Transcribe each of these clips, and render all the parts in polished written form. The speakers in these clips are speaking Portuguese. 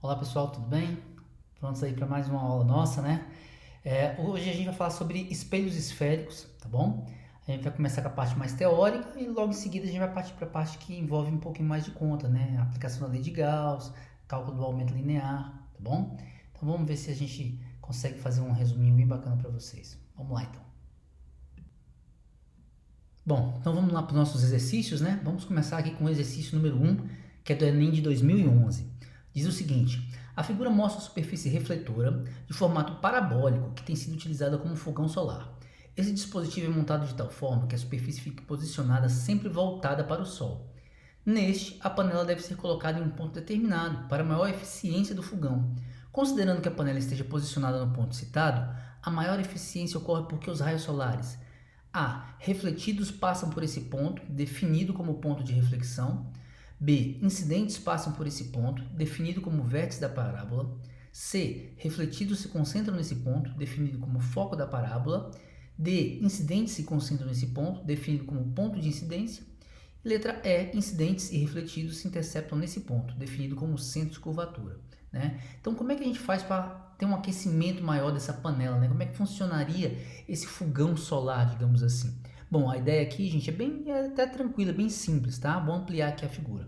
Olá pessoal, tudo bem? Prontos aí para mais uma aula nossa, né? Hoje a gente vai falar sobre espelhos esféricos, tá bom? A gente vai começar com a parte mais teórica e logo em seguida a gente vai partir para a parte que envolve um pouquinho mais de conta, né? A aplicação da lei de Gauss, cálculo do aumento linear, tá bom? Então vamos ver se a gente consegue fazer um resuminho bem bacana para vocês. Vamos lá então. Bom, então vamos lá para os nossos exercícios, né? Vamos começar aqui com o exercício número 1, que é do Enem de 2011. Diz o seguinte: a figura mostra a superfície refletora de formato parabólico que tem sido utilizada como fogão solar. Esse dispositivo é montado de tal forma que a superfície fique posicionada sempre voltada para o Sol. Neste, a panela deve ser colocada em um ponto determinado para maior eficiência do fogão. Considerando que a panela esteja posicionada no ponto citado, a maior eficiência ocorre porque os raios solares refletidos passam por esse ponto, definido como ponto de reflexão. B. Incidentes passam por esse ponto, definido como vértice da parábola. C. Refletidos se concentram nesse ponto, definido como foco da parábola. D. Incidentes se concentram nesse ponto, definido como ponto de incidência. E letra E. Incidentes e refletidos se interceptam nesse ponto, definido como centro de curvatura. Né? Então, como é que a gente faz para ter um aquecimento maior dessa panela? Né? Como é que funcionaria esse fogão solar, digamos assim? Bom, a ideia aqui, gente, é até tranquila, bem simples, tá? Vou ampliar aqui a figura.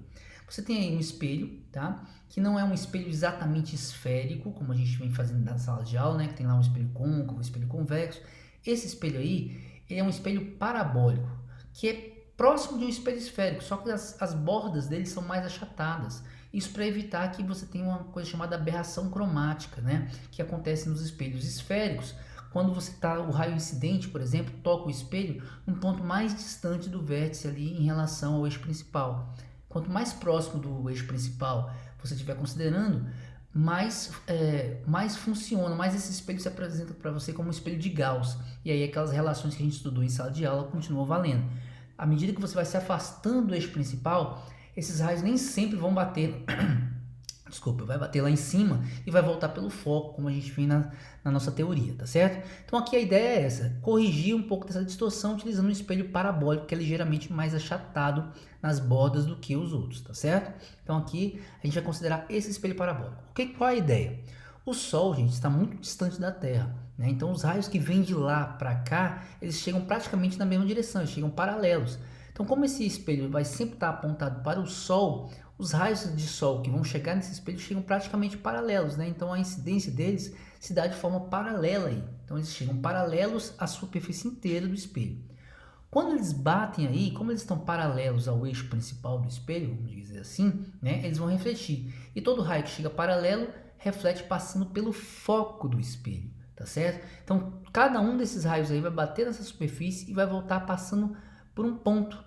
Você tem aí um espelho, tá? Que não é um espelho exatamente esférico, como a gente vem fazendo na sala de aula, né? Que tem lá um espelho côncavo, um espelho convexo. Esse espelho aí, ele é um espelho parabólico, que é próximo de um espelho esférico, só que as bordas dele são mais achatadas. Isso para evitar que você tenha uma coisa chamada aberração cromática, né? Que acontece nos espelhos esféricos, quando você tá, o raio incidente, por exemplo, toca o espelho num ponto mais distante do vértice ali em relação ao eixo principal. Quanto mais próximo do eixo principal você estiver considerando, mais funciona, mais esse espelho se apresenta para você como um espelho de Gauss. E aí aquelas relações que a gente estudou em sala de aula continuam valendo. À medida que você vai se afastando do eixo principal, esses raios nem sempre vão bater desculpa, vai bater lá em cima e vai voltar pelo foco, como a gente viu na nossa teoria, tá certo? Então aqui a ideia é essa, corrigir um pouco dessa distorção utilizando um espelho parabólico que é ligeiramente mais achatado nas bordas do que os outros, tá certo? Então aqui a gente vai considerar esse espelho parabólico. Qual é a ideia? O Sol, gente, está muito distante da Terra, né? Então os raios que vêm de lá para cá, eles chegam praticamente na mesma direção, eles chegam paralelos. Então como esse espelho vai sempre estar apontado para o Sol, os raios de sol que vão chegar nesse espelho chegam praticamente paralelos, né? Então a incidência deles se dá de forma paralela aí. Então eles chegam paralelos à superfície inteira do espelho. Quando eles batem aí, como eles estão paralelos ao eixo principal do espelho, vamos dizer assim, né? Eles vão refletir. E todo raio que chega paralelo reflete passando pelo foco do espelho, tá certo? Então cada um desses raios aí vai bater nessa superfície e vai voltar passando por um ponto.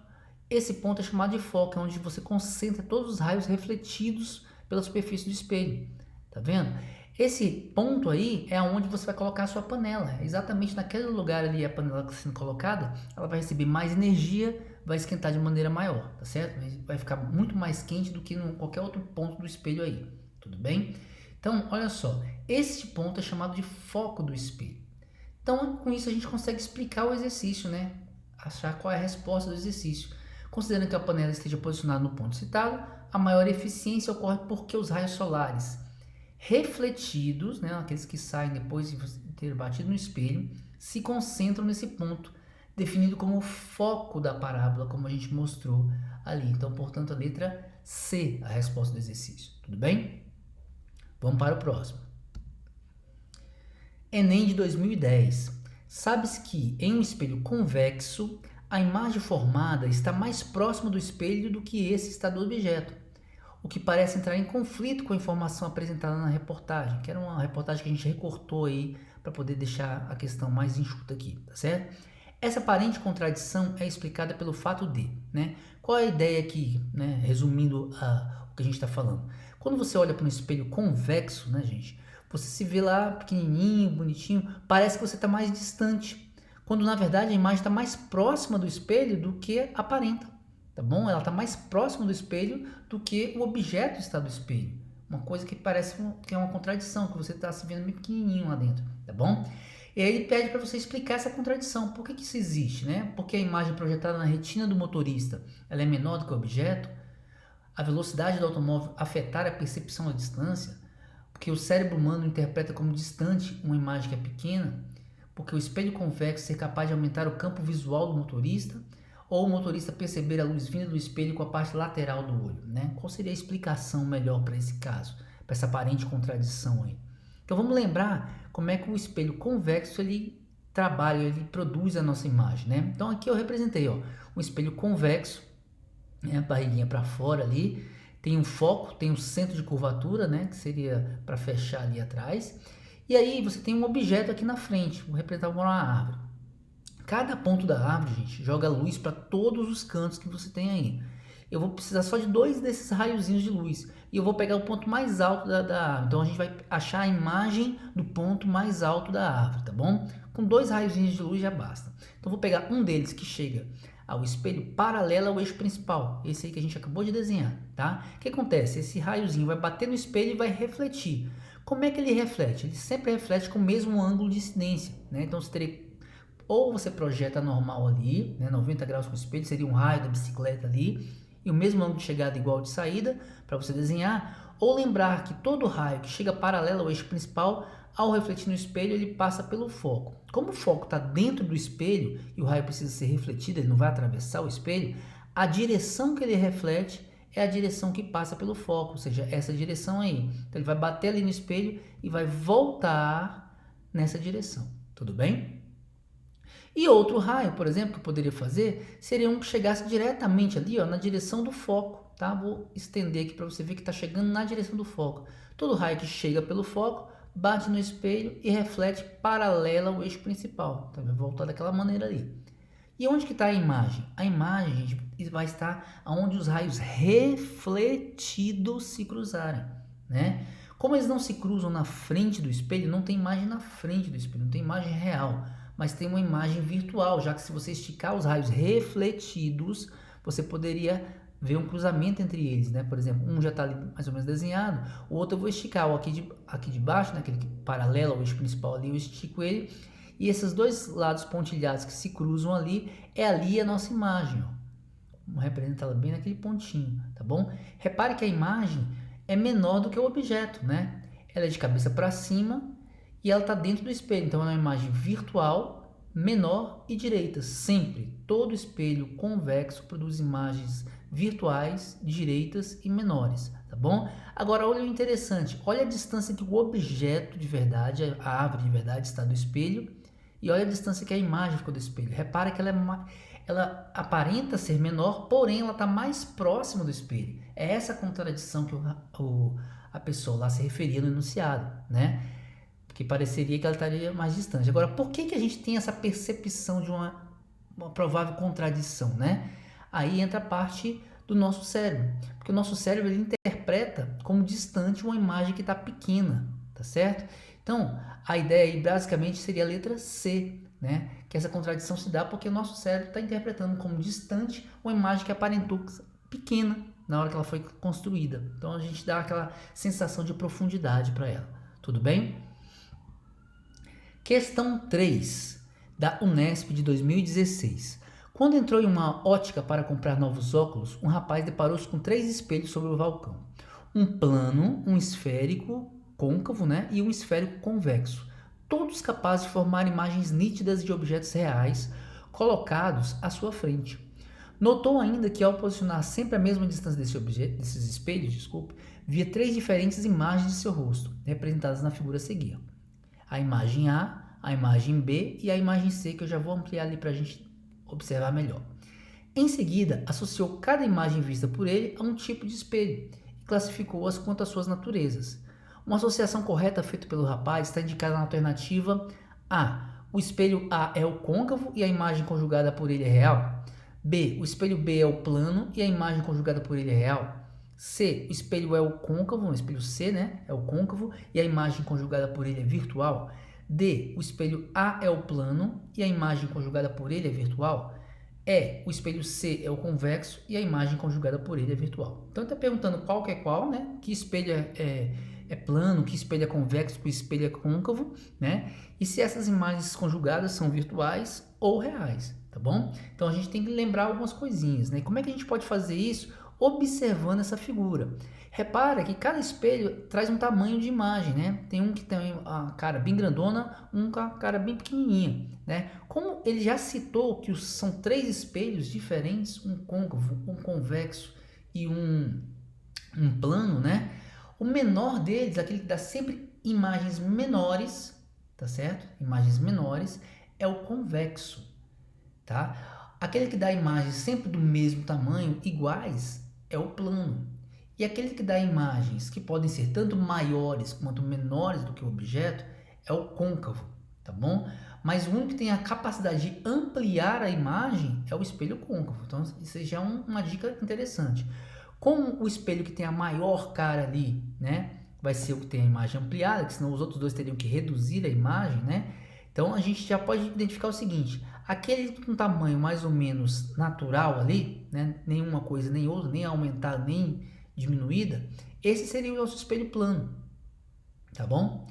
Esse ponto é chamado de foco, é onde você concentra todos os raios refletidos pela superfície do espelho. Tá vendo? Esse ponto aí é onde você vai colocar a sua panela. Exatamente naquele lugar ali, a panela que está sendo colocada, ela vai receber mais energia, vai esquentar de maneira maior, tá certo? Vai ficar muito mais quente do que em qualquer outro ponto do espelho aí. Tudo bem? Então, olha só, este ponto é chamado de foco do espelho. Então, com isso a gente consegue explicar o exercício, né? Achar qual é a resposta do exercício. Considerando que a panela esteja posicionada no ponto citado, a maior eficiência ocorre porque os raios solares refletidos, né, aqueles que saem depois de ter batido no espelho, se concentram nesse ponto, definido como o foco da parábola, como a gente mostrou ali. Então, portanto, a letra C, a resposta do exercício. Tudo bem? Vamos para o próximo. Enem de 2010. Sabe-se que em um espelho convexo, a imagem formada está mais próxima do espelho do que esse está do objeto, o que parece entrar em conflito com a informação apresentada na reportagem, que era uma reportagem que a gente recortou aí para poder deixar a questão mais enxuta aqui, tá certo? Essa aparente contradição é explicada pelo fato de, né? Qual é a ideia aqui, né? Resumindo o que a gente está falando. Quando você olha para um espelho convexo, né, gente? Você se vê lá pequenininho, bonitinho, parece que você está mais distante, quando na verdade a imagem está mais próxima do espelho do que aparenta, tá bom? Ela está mais próxima do espelho do que o objeto está do espelho. Uma coisa que parece que é uma contradição, que você está se vendo bem pequenininho lá dentro, tá bom? E aí ele pede para você explicar essa contradição. Por que isso existe, né? Porque a imagem projetada na retina do motorista ela é menor do que o objeto? A velocidade do automóvel afetar a percepção da distância? porque o cérebro humano interpreta como distante uma imagem que é pequena, porque o espelho convexo é capaz de aumentar o campo visual do motorista, ou o motorista perceber a luz vinda do espelho com a parte lateral do olho, né? Qual seria a explicação melhor para esse caso, para essa aparente contradição aí? Então vamos lembrar como é que o espelho convexo ele trabalha, ele produz a nossa imagem, né? Então aqui eu representei, ó, um espelho convexo, né? A barriguinha para fora ali, tem um foco, tem um centro de curvatura, né? Que seria para fechar ali atrás. E aí você tem um objeto aqui na frente, vou representar uma árvore. Cada ponto da árvore, gente, joga luz para todos os cantos que você tem aí. Eu vou precisar só de 2 desses raiozinhos de luz. E eu vou pegar o ponto mais alto da árvore. Então a gente vai achar a imagem do ponto mais alto da árvore, tá bom? Com 2 raiozinhos de luz já basta. Então eu vou pegar um deles que chega ao espelho paralelo ao eixo principal. Esse aí que a gente acabou de desenhar, tá? O que acontece? Esse raiozinho vai bater no espelho e vai refletir. Como é que ele reflete? Ele sempre reflete com o mesmo ângulo de incidência, né? Então você teria... Ou você projeta normal ali, né, 90 graus com o espelho, seria um raio da bicicleta ali, e o mesmo ângulo de chegada igual de saída, para você desenhar, ou lembrar que todo raio que chega paralelo ao eixo principal, ao refletir no espelho, ele passa pelo foco. Como o foco está dentro do espelho, e o raio precisa ser refletido, ele não vai atravessar o espelho, a direção que ele reflete é a direção que passa pelo foco, ou seja, essa direção aí. Então ele vai bater ali no espelho e vai voltar nessa direção, tudo bem? E outro raio, por exemplo, que eu poderia fazer, seria um que chegasse diretamente ali, ó, na direção do foco, tá? Vou estender aqui para você ver que está chegando na direção do foco. Todo raio que chega pelo foco, bate no espelho e reflete paralelo ao eixo principal. Então vai voltar daquela maneira ali. E onde que está a imagem? A imagem, gente, vai estar onde os raios refletidos se cruzarem, né? Como eles não se cruzam na frente do espelho, não tem imagem na frente do espelho, não tem imagem real, mas tem uma imagem virtual, já que se você esticar os raios refletidos, você poderia ver um cruzamento entre eles, né? Por exemplo, um já está ali mais ou menos desenhado, o outro eu vou esticar, o aqui de baixo, né? Aquele paralelo ao eixo principal ali, eu estico ele, e esses 2 lados pontilhados que se cruzam ali, é ali a nossa imagem, ó. Vamos representá-la bem naquele pontinho, tá bom? Repare que a imagem é menor do que o objeto, né? Ela é de cabeça para cima e ela está dentro do espelho, então é uma imagem virtual, menor e direita. Sempre, todo espelho convexo produz imagens virtuais, direitas e menores, tá bom? Agora, olha o interessante, olha a distância que o objeto de verdade, a árvore de verdade está do espelho, e olha a distância que a imagem ficou do espelho. Repara que ela aparenta ser menor, porém ela está mais próxima do espelho. É essa contradição que a pessoa lá se referia no enunciado, né? Porque pareceria que ela estaria mais distante. Agora, por que a gente tem essa percepção de uma provável contradição, né? Aí entra a parte do nosso cérebro. Porque o nosso cérebro ele interpreta como distante uma imagem que está pequena, tá certo? Então, a ideia aí basicamente seria a letra C, né? Que essa contradição se dá porque o nosso cérebro está interpretando como distante uma imagem que aparentou pequena na hora que ela foi construída. Então, a gente dá aquela sensação de profundidade para ela. Tudo bem? Questão 3, da Unesp de 2016. Quando entrou em uma ótica para comprar novos óculos, um rapaz deparou-se com 3 espelhos sobre o balcão. Um plano, um esférico côncavo, né, e um esférico convexo. Todos capazes de formar imagens nítidas de objetos reais colocados à sua frente. Notou ainda que ao posicionar sempre a mesma distância desses espelhos, via 3 diferentes imagens de seu rosto, representadas na figura a seguir. A imagem A, a imagem B e a imagem C, que eu já vou ampliar ali para a gente observar melhor. Em seguida, associou cada imagem vista por ele a um tipo de espelho e classificou-as quanto às suas naturezas. Uma associação correta feita pelo rapaz está indicada na alternativa A. O espelho A é o côncavo e a imagem conjugada por ele é real. B. O espelho B é o plano e a imagem conjugada por ele é real. C. O espelho é o côncavo, o espelho C, né? É o côncavo e a imagem conjugada por ele é virtual. D. O espelho A é o plano e a imagem conjugada por ele é virtual. E. O espelho C é o convexo e a imagem conjugada por ele é virtual. Então, ele está perguntando qual que é qual, né? Que espelho é plano, que espelho é convexo, que espelho é côncavo, né? E se essas imagens conjugadas são virtuais ou reais, tá bom? Então, a gente tem que lembrar algumas coisinhas, né? Como é que a gente pode fazer isso observando essa figura. Repara que cada espelho traz um tamanho de imagem, né? Tem um que tem a cara bem grandona, um com a cara bem pequenininha, né? Como ele já citou que são 3 espelhos diferentes, um côncavo, um convexo e um plano, né? O menor deles, aquele que dá sempre imagens menores, tá certo? Imagens menores, é o convexo, tá? Aquele que dá imagens sempre do mesmo tamanho, iguais, é o plano. E aquele que dá imagens que podem ser tanto maiores quanto menores do que o objeto, é o côncavo, tá bom? Mas o único que tem a capacidade de ampliar a imagem é o espelho côncavo. Então, isso já é uma dica interessante. Como o espelho que tem a maior cara ali, né, vai ser o que tem a imagem ampliada, que senão os outros dois teriam que reduzir a imagem, né? Então a gente já pode identificar o seguinte: aquele com tamanho mais ou menos natural ali, né, nenhuma coisa nem outra, nem aumentada nem diminuída, esse seria o nosso espelho plano, tá bom?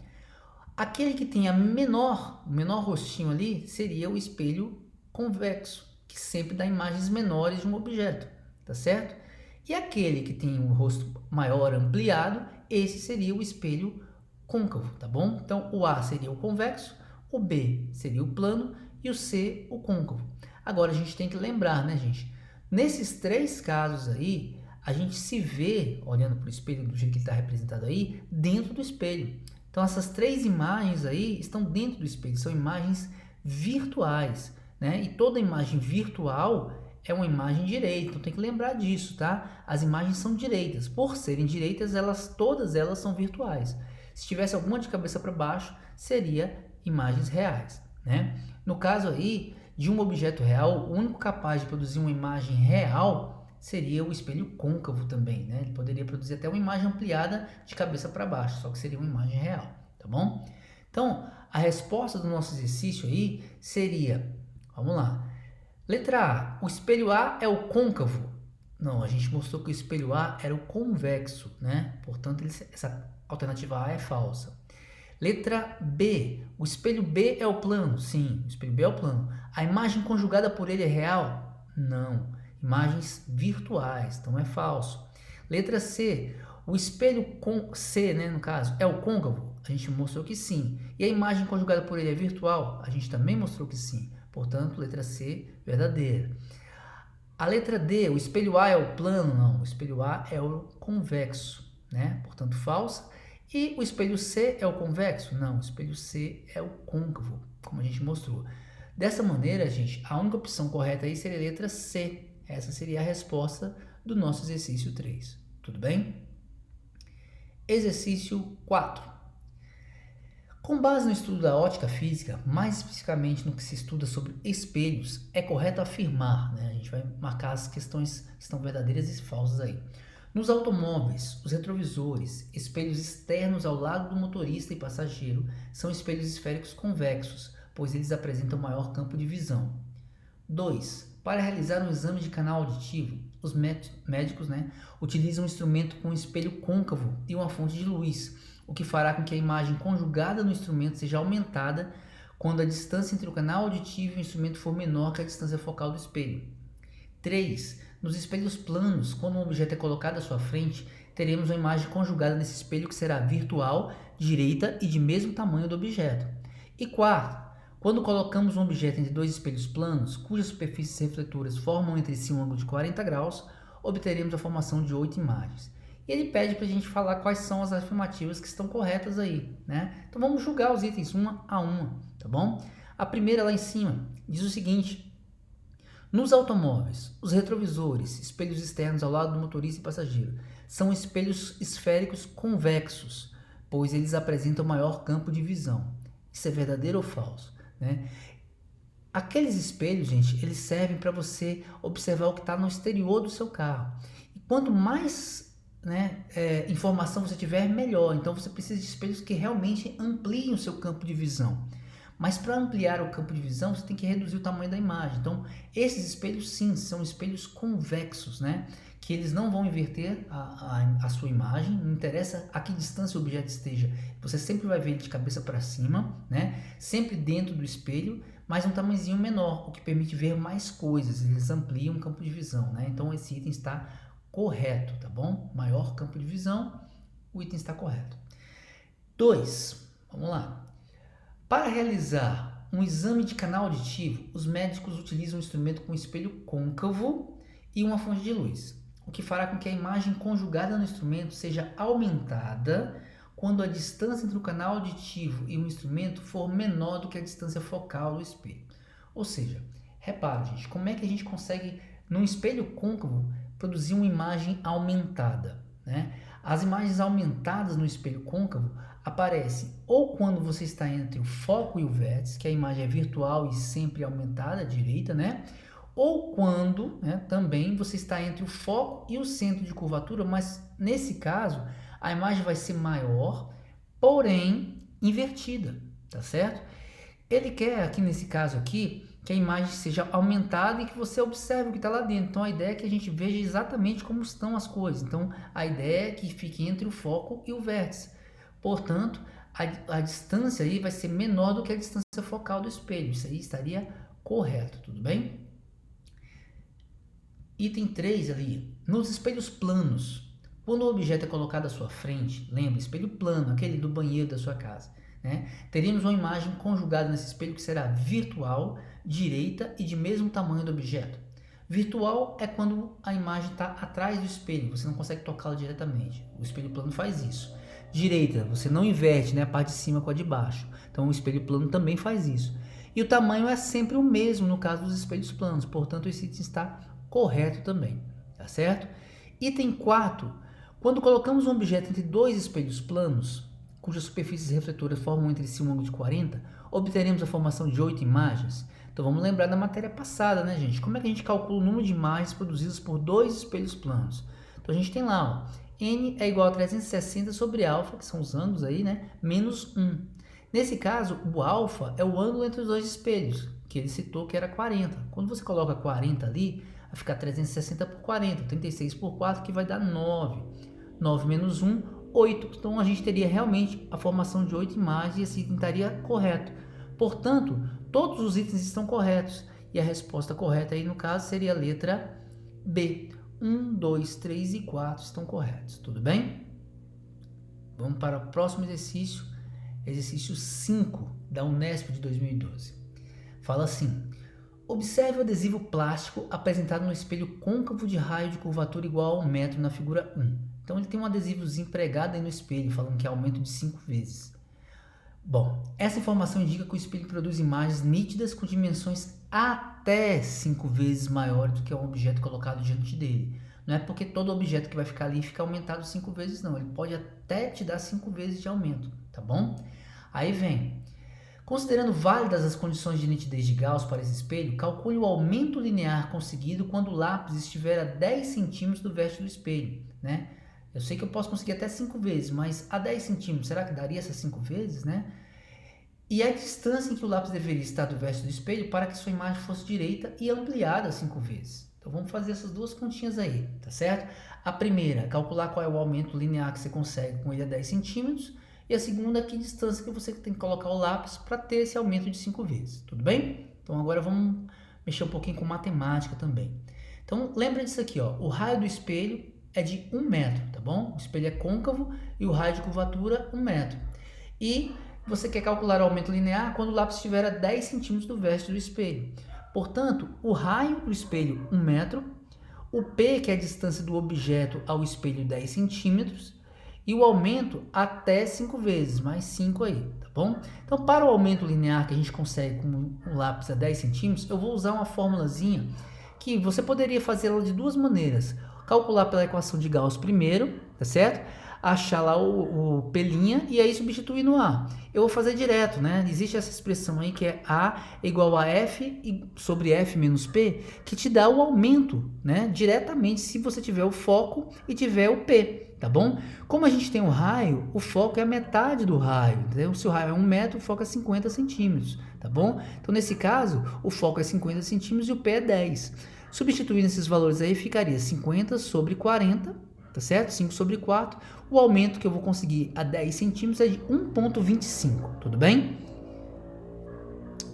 Aquele que tem o menor rostinho ali seria o espelho convexo, que sempre dá imagens menores de um objeto, tá certo? E aquele que tem um rosto maior ampliado, esse seria o espelho côncavo, tá bom? Então, o A seria o convexo, o B seria o plano e o C o côncavo. Agora, a gente tem que lembrar, né, gente? Nesses 3 casos aí, a gente se vê, olhando para o espelho do jeito que está representado aí, dentro do espelho. Então, essas 3 imagens aí estão dentro do espelho, são imagens virtuais, né? E toda imagem virtual é uma imagem direita, então tem que lembrar disso, tá? As imagens são direitas. Por serem direitas, todas elas são virtuais. Se tivesse alguma de cabeça para baixo, seria imagens reais, né? No caso aí, de um objeto real, o único capaz de produzir uma imagem real seria o espelho côncavo também, né? Ele poderia produzir até uma imagem ampliada de cabeça para baixo, só que seria uma imagem real, tá bom? Então, a resposta do nosso exercício aí seria, vamos lá. Letra A, o espelho A é o côncavo. Não, a gente mostrou que o espelho A era o convexo, né? Portanto, essa alternativa A é falsa. Letra B, o espelho B é o plano. Sim, o espelho B é o plano. A imagem conjugada por ele é real? Não. Imagens virtuais, então é falso. Letra C, o espelho C, né, no caso, é o côncavo? A gente mostrou que sim. E a imagem conjugada por ele é virtual? A gente também mostrou que sim. Portanto, letra C, verdadeira. A letra D, o espelho A é o plano? Não, o espelho A é o convexo, né? Portanto, falsa. E o espelho C é o convexo? Não, o espelho C é o côncavo, como a gente mostrou. Dessa maneira, gente, a única opção correta aí seria a letra C. Essa seria a resposta do nosso exercício 3. Tudo bem? Exercício 4. Com base no estudo da ótica física, mais especificamente no que se estuda sobre espelhos, é correto afirmar, né? A gente vai marcar as questões que estão verdadeiras e falsas aí. Nos automóveis, os retrovisores, espelhos externos ao lado do motorista e passageiro, são espelhos esféricos convexos, pois eles apresentam maior campo de visão. 2. Para realizar um exame de canal auditivo, os médicos, né, utilizam um instrumento com um espelho côncavo e uma fonte de luz, o que fará com que a imagem conjugada no instrumento seja aumentada quando a distância entre o canal auditivo e o instrumento for menor que a distância focal do espelho. 3. Nos espelhos planos, quando um objeto é colocado à sua frente, teremos uma imagem conjugada nesse espelho que será virtual, direita e de mesmo tamanho do objeto. E 4. Quando colocamos um objeto entre 2 espelhos planos, cujas superfícies refletoras formam entre si um ângulo de 40 graus, obteremos a formação de 8 imagens. E ele pede para a gente falar quais são as afirmativas que estão corretas aí, né? Então vamos julgar os itens uma a uma, tá bom? A primeira lá em cima diz o seguinte: nos automóveis, os retrovisores, espelhos externos ao lado do motorista e passageiro, são espelhos esféricos convexos, pois eles apresentam maior campo de visão. Isso é verdadeiro ou falso, né? Aqueles espelhos, gente, eles servem para você observar o que está no exterior do seu carro. E quanto mais informação você tiver, melhor. Então você precisa de espelhos que realmente ampliem o seu campo de visão. Mas para ampliar o campo de visão, você tem que reduzir o tamanho da imagem. Então, esses espelhos, sim, são espelhos convexos, né? Que eles não vão inverter a sua imagem, não interessa a que distância o objeto esteja, você sempre vai ver ele de cabeça para cima, né? Sempre dentro do espelho, mas um tamanhozinho menor, o que permite ver mais coisas, eles ampliam o campo de visão, né? Então, esse item está correto, tá bom? Maior campo de visão, o item está correto. 2, vamos lá. Para realizar um exame de canal auditivo, os médicos utilizam um instrumento com espelho côncavo e uma fonte de luz, o que fará com que a imagem conjugada no instrumento seja aumentada quando a distância entre o canal auditivo e o instrumento for menor do que a distância focal do espelho. Ou seja, repara, gente, como é que a gente consegue, num espelho côncavo, produzir uma imagem aumentada, né? As imagens aumentadas no espelho côncavo aparecem ou quando você está entre o foco e o vértice, que a imagem é virtual e sempre aumentada à direita, né? Ou quando, né, também você está entre o foco e o centro de curvatura, mas nesse caso a imagem vai ser maior, porém invertida, tá certo? Ele quer aqui nesse caso aqui que a imagem seja aumentada e que você observe o que está lá dentro. Então a ideia é que a gente veja exatamente como estão as coisas. Então a ideia é que fique entre o foco e o vértice. Portanto, a distância aí vai ser menor do que a distância focal do espelho. Isso aí estaria correto, tudo bem? Item 3 ali, nos espelhos planos. Quando o objeto é colocado à sua frente, lembra, espelho plano, aquele do banheiro da sua casa, né? Teríamos uma imagem conjugada nesse espelho que será virtual, direita e de mesmo tamanho do objeto. Virtual é quando a imagem está atrás do espelho, você não consegue tocá-la diretamente. O espelho plano faz isso. Direita, você não inverte, né, a parte de cima com a de baixo. Então o espelho plano também faz isso. E o tamanho é sempre o mesmo no caso dos espelhos planos, portanto esse item está correto também, tá certo? Item 4. Quando colocamos um objeto entre dois espelhos planos, cujas superfícies refletoras formam entre si um ângulo de 40, obteremos a formação de 8 imagens. Então vamos lembrar da matéria passada, né, gente? Como é que a gente calcula o número de imagens produzidas por dois espelhos planos? Então a gente tem lá, ó, N é igual a 360 sobre alfa, que são os ângulos aí, né, menos 1. Nesse caso, o alfa é o ângulo entre os dois espelhos, que ele citou que era 40. Quando você coloca 40 ali, vai ficar 360 por 40, 36 por 4, que vai dar 9. 9 menos 1, 8. Então a gente teria realmente a formação de 8 imagens e esse item estaria correto. Portanto, todos os itens estão corretos. E a resposta correta aí no caso seria a letra B. 1, 2, 3 e 4 estão corretos. Tudo bem? Vamos para o próximo exercício. Exercício 5 da Unesp de 2012. Fala assim: observe o adesivo plástico apresentado no espelho côncavo de raio de curvatura igual a 1 metro na figura 1. Então ele tem um adesivozinho pregado aí no espelho, falando que é aumento de 5 vezes. Bom, essa informação indica que o espelho produz imagens nítidas com dimensões até 5 vezes maiores do que um objeto colocado diante dele. Não é porque todo objeto que vai ficar ali fica aumentado 5 vezes, não. Ele pode até te dar 5 vezes de aumento, tá bom? Aí vem: considerando válidas as condições de nitidez de Gauss para esse espelho, calcule o aumento linear conseguido quando o lápis estiver a 10 centímetros do vértice do espelho, né? Eu sei que eu posso conseguir até 5 vezes, mas a 10 centímetros, será que daria essas 5 vezes, né? E a distância em que o lápis deveria estar do vértice do espelho para que sua imagem fosse direita e ampliada 5 vezes. Então vamos fazer essas duas continhas aí, tá certo? A primeira, calcular qual é o aumento linear que você consegue com ele a 10 centímetros. E a segunda, que distância que você tem que colocar o lápis para ter esse aumento de 5 vezes, tudo bem? Então agora vamos mexer um pouquinho com matemática também. Então lembra disso aqui, ó, o raio do espelho é de 1 metro, tá bom? O espelho é côncavo e o raio de curvatura 1 metro. E você quer calcular o aumento linear quando o lápis estiver a 10 centímetros do vértice do espelho. Portanto, o raio do espelho 1 metro, o P, que é a distância do objeto ao espelho 10 centímetros, e o aumento até 5 vezes, mais 5 aí, tá bom? Então, para o aumento linear que a gente consegue com um lápis a 10 centímetros, eu vou usar uma formulazinha que você poderia fazer ela de duas maneiras. Calcular pela equação de Gauss primeiro, tá certo? Achar lá o P' e aí substituir no A. Eu vou fazer direto, né? Existe essa expressão aí que é A igual a F sobre F menos P, que te dá o aumento, né? Diretamente se você tiver o foco e tiver o P, tá bom? Como a gente tem o raio, o foco é a metade do raio, entendeu? Se o raio é 1 metro, o foco é 50 centímetros, tá bom? Então, nesse caso, o foco é 50 centímetros e o P é 10. Substituindo esses valores aí, ficaria 50 sobre 40, tá certo? 5 sobre 4. O aumento que eu vou conseguir a 10 centímetros é de 1,25, tudo bem?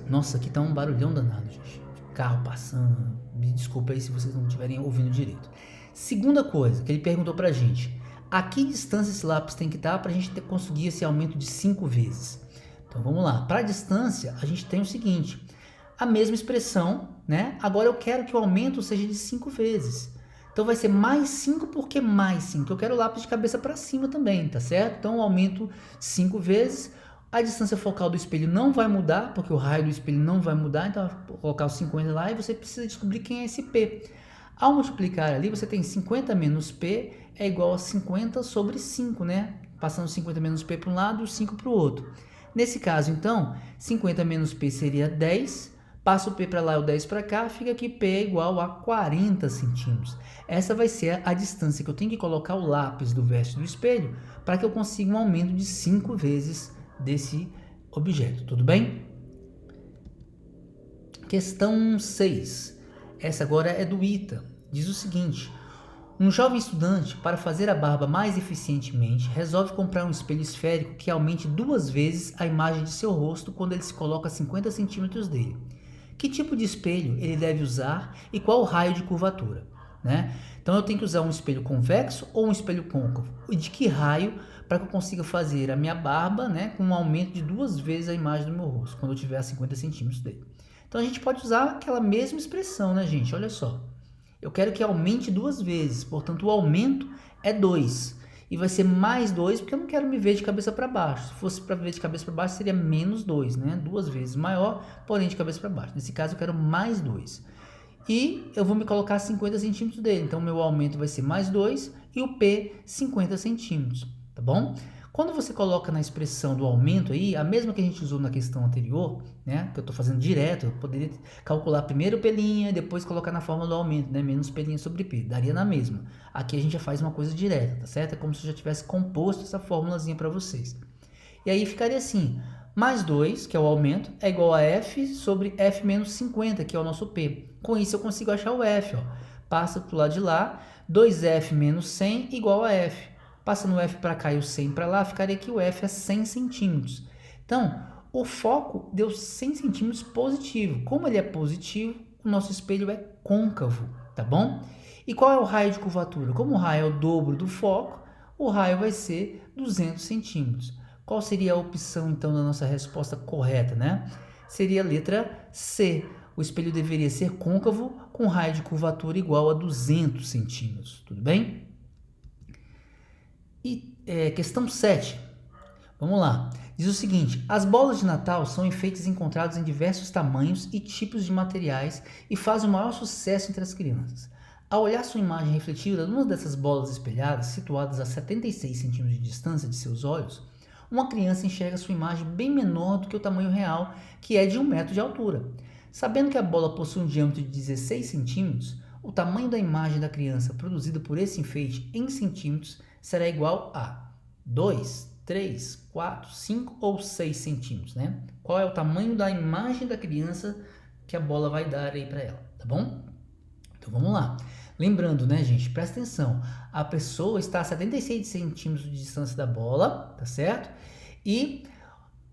Nossa, aqui tá um barulhão danado, gente. Carro passando. Me desculpa aí se vocês não estiverem ouvindo direito. Segunda coisa que ele perguntou pra gente, a que distância esse lápis tem que estar para a gente conseguir esse aumento de 5 vezes? Então vamos lá, para a distância a gente tem o seguinte, a mesma expressão, né? Agora eu quero que o aumento seja de 5 vezes. Então vai ser mais 5 porque mais 5. Eu quero o lápis de cabeça para cima também, tá certo? Então eu aumento 5 vezes. A distância focal do espelho não vai mudar, porque o raio do espelho não vai mudar. Então eu vou colocar os 50 lá e você precisa descobrir quem é esse P. Ao multiplicar ali, você tem 50 menos P é igual a 50 sobre 5, né? Passando 50 menos P para um lado e 5 para o outro. Nesse caso, então, 50 menos P seria 10. Passa o P para lá e o 10 para cá, fica que P é igual a 40 centímetros. Essa vai ser a distância que eu tenho que colocar o lápis do verso do espelho para que eu consiga um aumento de 5 vezes desse objeto, tudo bem? Questão 6. Essa agora é do ITA. Diz o seguinte, um jovem estudante, para fazer a barba mais eficientemente, resolve comprar um espelho esférico que aumente 2 vezes a imagem de seu rosto quando ele se coloca a 50 centímetros dele. Que tipo de espelho ele deve usar e qual o raio de curvatura, né? Então eu tenho que usar um espelho convexo ou um espelho côncavo. E de que raio para que eu consiga fazer a minha barba, né, com um aumento de 2 vezes a imagem do meu rosto, quando eu tiver a 50 centímetros dele. Então a gente pode usar aquela mesma expressão, né, gente? Olha só. Eu quero que aumente 2 vezes, portanto o aumento é 2. E vai ser mais 2 porque eu não quero me ver de cabeça para baixo. Se fosse para ver de cabeça para baixo, seria menos 2, né? 2 vezes maior, porém de cabeça para baixo. Nesse caso, eu quero mais 2. E eu vou me colocar 50 centímetros dele. Então, meu aumento vai ser mais 2 e o P 50 centímetros, tá bom? Quando você coloca na expressão do aumento aí, a mesma que a gente usou na questão anterior, né? Que eu estou fazendo direto, eu poderia calcular primeiro P' e depois colocar na fórmula do aumento, né? Menos P' sobre P, daria na mesma. Aqui a gente já faz uma coisa direta, tá certo? É como se eu já tivesse composto essa fórmulazinha para vocês. E aí ficaria assim, mais 2, que é o aumento, é igual a F sobre F menos 50, que é o nosso P. Com isso eu consigo achar o F, ó. Passa para o lado de lá, 2F menos 100 igual a F. Passando o F para cá e o 100 para lá, ficaria que o F é 100 centímetros. Então, o foco deu 100 centímetros positivo. Como ele é positivo, o nosso espelho é côncavo, tá bom? E qual é o raio de curvatura? Como o raio é o dobro do foco, o raio vai ser 200 centímetros. Qual seria a opção, então, da nossa resposta correta, né? Seria a letra C. O espelho deveria ser côncavo com raio de curvatura igual a 200 centímetros, tudo bem? E questão 7. Vamos lá. Diz o seguinte, as bolas de Natal são enfeites encontrados em diversos tamanhos e tipos de materiais e fazem o maior sucesso entre as crianças. Ao olhar sua imagem refletida numa dessas bolas espelhadas, situadas a 76 centímetros de distância de seus olhos, uma criança enxerga sua imagem bem menor do que o tamanho real, que é de 1 metro de altura. Sabendo que a bola possui um diâmetro de 16 centímetros, o tamanho da imagem da criança produzida por esse enfeite em centímetros será igual a 2, 3, 4, 5 ou 6 centímetros, né? Qual é o tamanho da imagem da criança que a bola vai dar aí para ela, tá bom? Então vamos lá. Lembrando, né, gente, presta atenção, a pessoa está a 76 centímetros de distância da bola, tá certo? E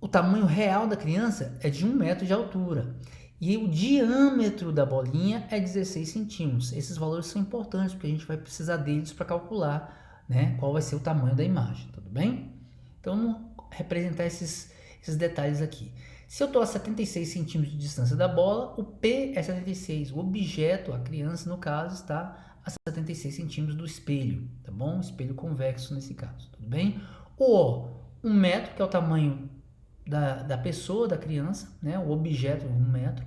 o tamanho real da criança é de 1 metro de altura. E o diâmetro da bolinha é 16 centímetros. Esses valores são importantes, porque a gente vai precisar deles para calcular, né, qual vai ser o tamanho da imagem, tudo bem? Então, vamos representar esses detalhes aqui. Se eu estou a 76 centímetros de distância da bola, o P é 76. O objeto, a criança, no caso, está a 76 centímetros do espelho, tá bom? Espelho convexo nesse caso, tudo bem? O O, 1 metro, que é o tamanho da pessoa, da criança, né? O objeto, 1 metro.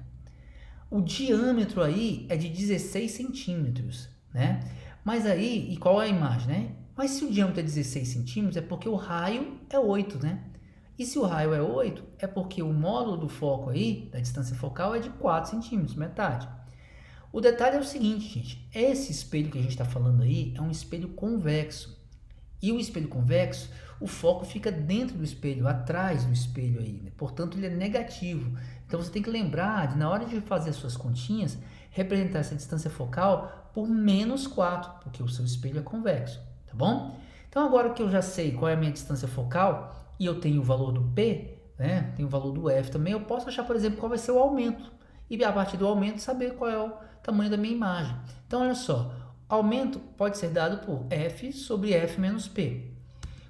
O diâmetro aí é de 16 centímetros, né? Mas aí, e qual é a imagem, né? Mas se o diâmetro é 16 centímetros, é porque o raio é 8, né? E se o raio é 8, é porque o módulo do foco aí, da distância focal, é de 4 centímetros, metade. O detalhe é o seguinte, gente. Esse espelho que a gente está falando aí é um espelho convexo. E o espelho convexo, o foco fica dentro do espelho, atrás do espelho aí, né? Portanto, ele é negativo. Então, você tem que lembrar de, na hora de fazer as suas continhas, representar essa distância focal por menos 4, porque o seu espelho é convexo, tá bom? Então, agora que eu já sei qual é a minha distância focal e eu tenho o valor do P, né? Tenho o valor do F também, eu posso achar, por exemplo, qual vai ser o aumento. E a partir do aumento, saber qual é o tamanho da minha imagem. Então, olha só. Aumento pode ser dado por f sobre f menos p.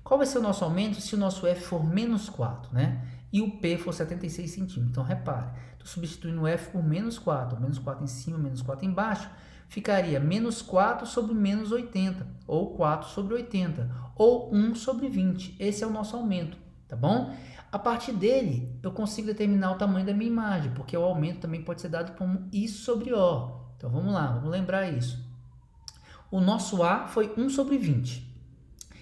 Qual vai ser o nosso aumento se o nosso f for menos 4, né? E o p for 76 centímetros. Então, repare, estou substituindo o f por menos 4. Menos 4 em cima, menos 4 embaixo. Ficaria menos 4 sobre menos 80. Ou 4 sobre 80. Ou 1 sobre 20. Esse é o nosso aumento, tá bom? A partir dele, eu consigo determinar o tamanho da minha imagem, porque o aumento também pode ser dado como I sobre O. Então, vamos lá, vamos lembrar isso. O nosso A foi 1 sobre 20.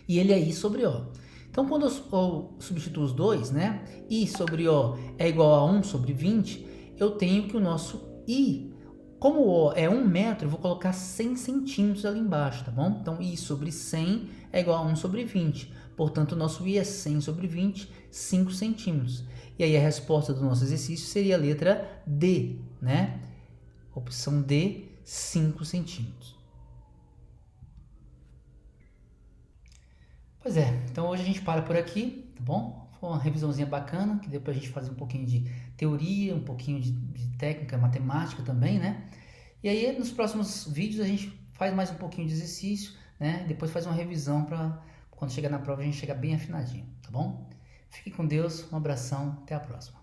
E ele é I sobre O. Então, quando eu substituo os dois, né? I sobre O é igual a 1 sobre 20, eu tenho que o nosso I, como o O é 1 metro, eu vou colocar 100 centímetros ali embaixo, tá bom? Então, I sobre 100 é igual a 1 sobre 20. Portanto, o nosso I é 100 sobre 20, 5 centímetros. E aí, a resposta do nosso exercício seria a letra D, né? Opção D, 5 centímetros. Pois é, então hoje a gente para por aqui, tá bom? Foi uma revisãozinha bacana, que deu pra gente fazer um pouquinho de teoria, um pouquinho de técnica, matemática também, né? E aí, nos próximos vídeos, a gente faz mais um pouquinho de exercício, né? Depois faz uma revisão para quando chegar na prova a gente chegar bem afinadinho, tá bom? Fique com Deus, um abração, até a próxima.